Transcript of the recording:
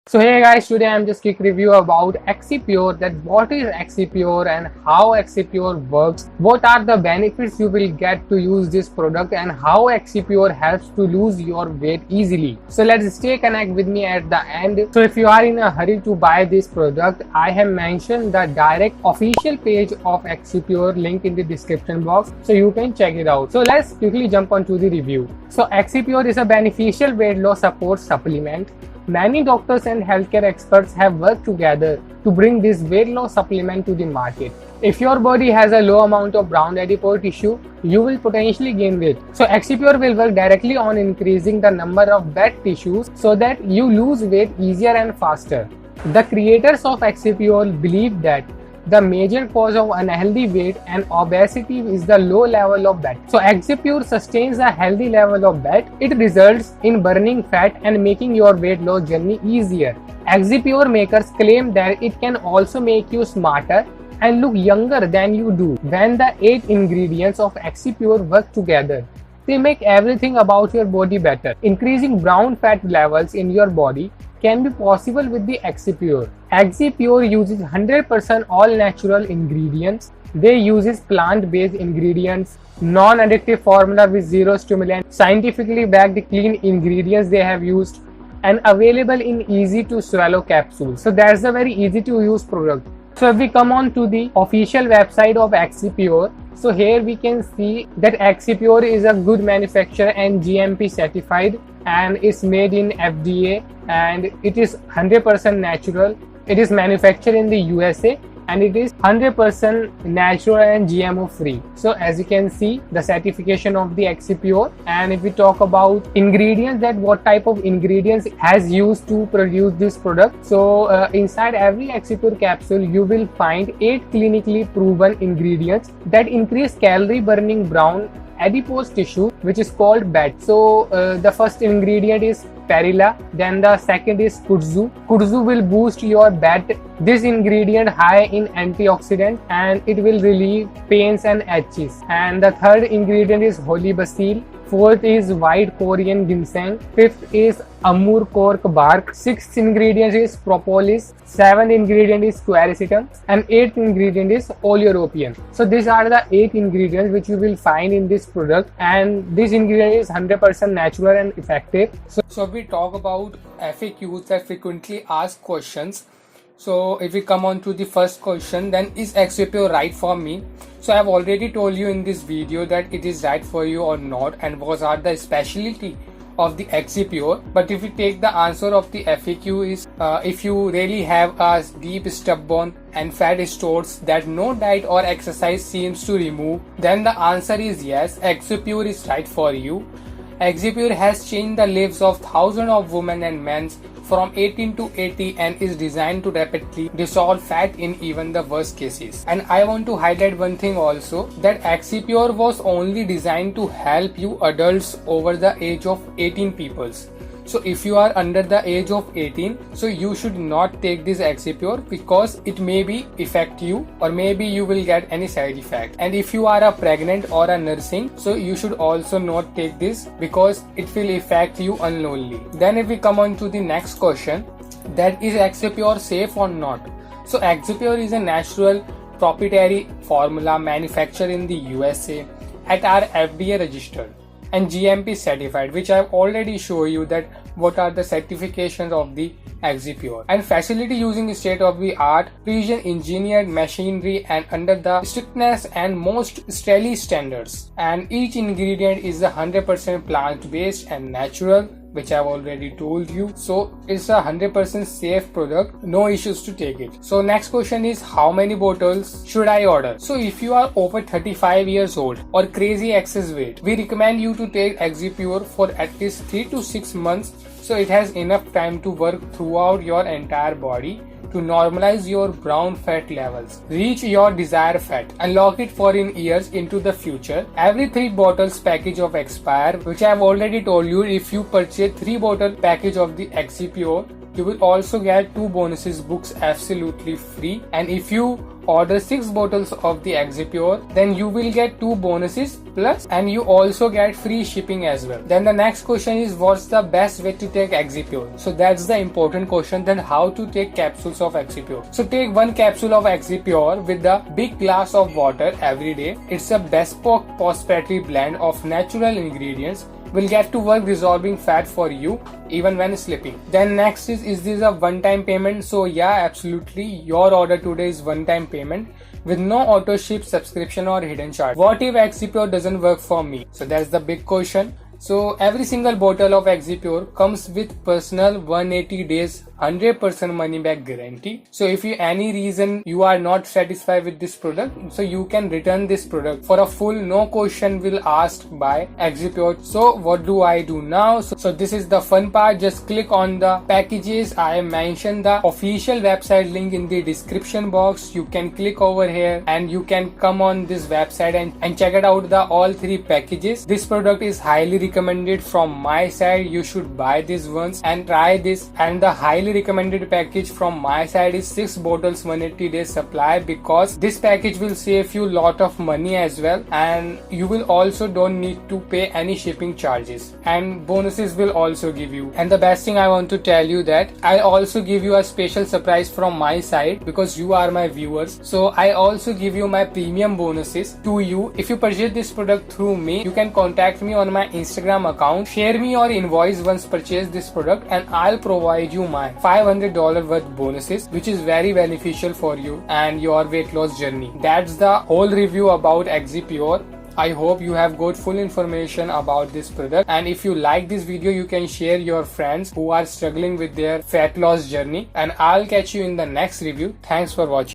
So hey guys, today I'm just quick review about Exipure, that what is Exipure and how Exipure works, what are the benefits you will get to use this product and how Exipure helps to lose your weight easily. So let's stay connect with me at the end. So if you are in a hurry to buy this product, I have mentioned the direct official page of Exipure link in the description box so you can check it out. So let's quickly jump on to the review. So Exipure is a beneficial weight loss support supplement. Many doctors and healthcare experts have worked together to bring this weight loss supplement to the market. If your body has a low amount of brown adipose tissue, you will potentially gain weight. So Exipure will work directly on increasing the number of bad tissues so that you lose weight easier and faster. The creators of Exipure believe that the major cause of unhealthy weight and obesity is the low level of fat. So Exipure sustains a healthy level of fat. It results in burning fat and making your weight loss journey easier. Exipure makers claim that it can also make you smarter and look younger than you do when the 8 ingredients of Exipure work together. They make everything about your body better. Increasing brown fat levels in your body can be possible with the Exipure. Exipure uses 100% all natural ingredients. They uses plant-based ingredients, non-addictive formula with zero stimulant, scientifically backed clean ingredients they have used, and available in easy to swallow capsules. So that's a very easy to use product. So if we come on to the official website of Exipure, so here we can see that Exipure is a good manufacturer and GMP certified and is made in FDA and it is 100% natural. It is manufactured in the USA and it is 100% natural and GMO free. So as you can see the certification of the Exipure, and if we talk about ingredients, that what type of ingredients has used to produce this product. So inside every Exipure capsule you will find 8 clinically proven ingredients that increase calorie burning brown adipose tissue, which is called fat. So the first ingredient is perilla, then the second is kudzu. Kudzu will boost your fat. This ingredient high in antioxidant and it will relieve pains and itches. And the third ingredient is holy basil. Fourth is white Korean ginseng. Fifth is amur cork bark. Sixth ingredient is propolis. Seventh ingredient is quercetin. And eighth ingredient is oleuropein. So these are the 8 ingredients which you will find in this product, and this ingredient is 100% natural and effective. So we talk about FAQs, that frequently asked questions. So if we come on to the first question, then is Exipure right for me? So I have already told you in this video that it is right for you or not and what are the specialty of the Exipure. But if we take the answer of the FAQ is if you really have a deep stubborn and fat stores that no diet or exercise seems to remove, then the answer is yes, Exipure is right for you. Exipure has changed the lives of thousands of women and men from 18 to 80 and is designed to rapidly dissolve fat in even the worst cases. And I want to highlight one thing also, that Exipure was only designed to help you adults over the age of 18 peoples. So if you are under the age of 18, so you should not take this Exipure because it may be affect you or maybe you will get any side effect. And if you are a pregnant or a nursing, so you should also not take this because it will affect you unknowingly. Then if we come on to the next question, that is Exipure safe or not? So Exipure is a natural proprietary formula manufactured in the USA at our FDA registered and GMP certified, which I have already shown you that what are the certifications of the Exipure, and facility using state-of-the-art precision engineered machinery and under the strictness and most sterile standards. And each ingredient is 100% plant-based and natural, which I've already told you. So it's a 100% safe product, no issues to take it. So next question is, how many bottles should I order? So if you are over 35 years old or crazy excess weight, we recommend you to take Exipure for at least 3 to 6 months, so it has enough time to work throughout your entire body to normalize your brown fat levels, reach your desired fat, and lock it for in years into the future. Every 3 bottles package of Expire, which I have already told you, if you purchase 3 bottle package of the Exipure, you will also get 2 bonuses books absolutely free. And if you order 6 bottles of the Exipure, then you will get 2 bonuses plus, and you also get free shipping as well. Then the next question is, what's the best way to take Exipure? So that's the important question. Then how to take capsules of Exipure? So take 1 capsule of Exipure with a big glass of water every day. It's a bespoke prosperity blend of natural ingredients, will get to work dissolving fat for you even when sleeping. Then next is this a one-time payment? So yeah, absolutely, your order today is one-time payment with no auto ship, subscription or hidden charge. What if Exipure doesn't work for me? So that's the big question. So every single bottle of Exipure comes with personal 180 days 100% money back guarantee. So if you any reason you are not satisfied with this product, so you can return this product for a full no question will asked by Exipure. So what do I do now? So this is the fun part. Just click on the packages. I mentioned the official website link in the description box. You can click over here and you can come on this website and check it out the all 3 packages. This product is highly recommended from my side. You should buy this once and try this, and the highly recommended package from my side is 6 bottles 180 days supply, because this package will save you lot of money as well, and you will also don't need to pay any shipping charges, and bonuses will also give you. And the best thing I want to tell you that I also give you a special surprise from my side, because you are my viewers. So I also give you my premium bonuses to you. If you purchase this product through me, you can contact me on my Instagram account, share me your invoice once purchase this product, and I'll provide you my $500 worth bonuses, which is very beneficial for you and your weight loss journey. That's the whole review about Exipure. I hope you have got full information about this product, and if you like this video, you can share your friends who are struggling with their fat loss journey, and I'll catch you in the next review. Thanks for watching.